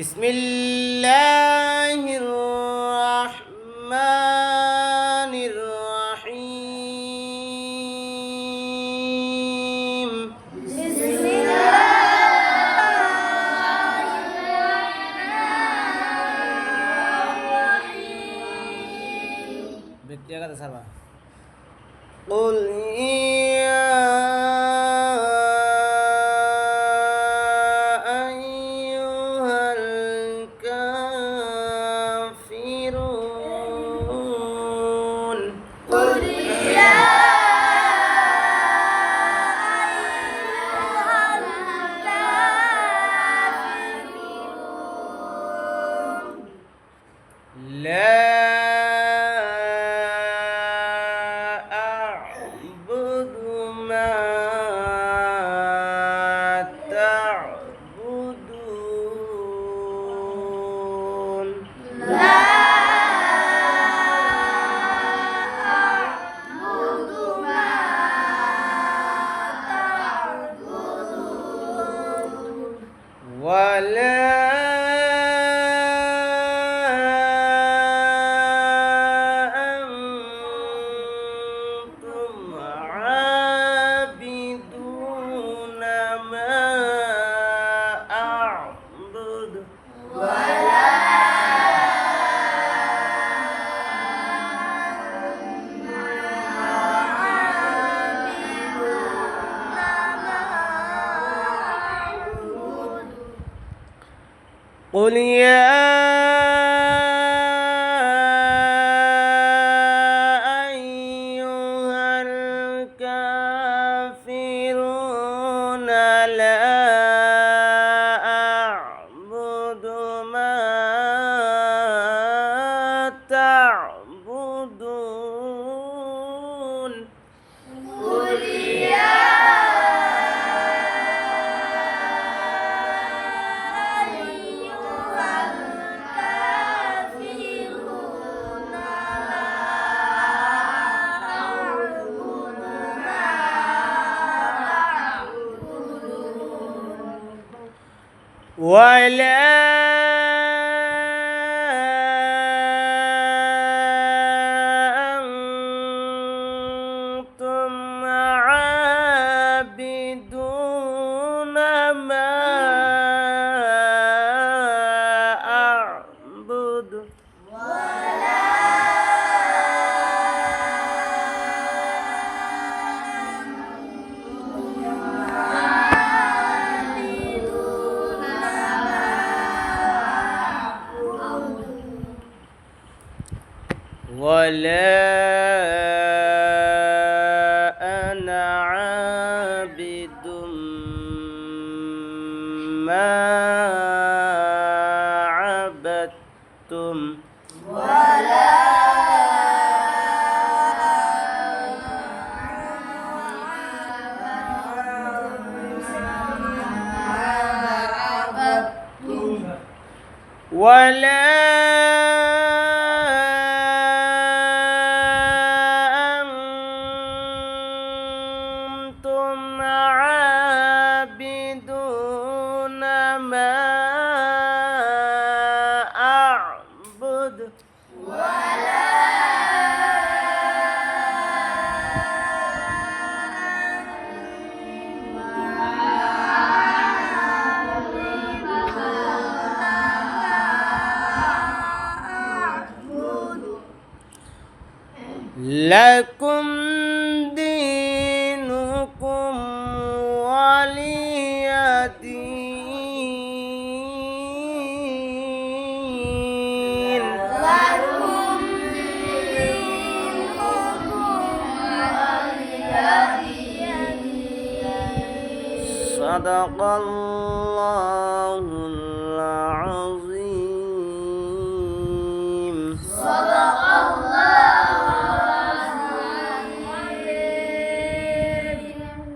بسم الله الرحمن الرحيم بسم الله ব্যক্তিগত সার্বা قل يا أيها الكافرون قل يا أيها الكافرون لا أعبد ما تعبدون لا أعبد ما تعبدون ولا أنتم عابدون ما أعبد قل يا أيها الكافرون لا أعبد ما تعبدون قل يا أيها الكافرون لا أعبد ما تعبدون ولا أنتم عابدون ما أعبد ولا أنا عابد ما عبدتم ولا أنتم عابدون ما أعبد لكم دينكم ولي دين لكم دينكم ولي دين صدق الله العظيم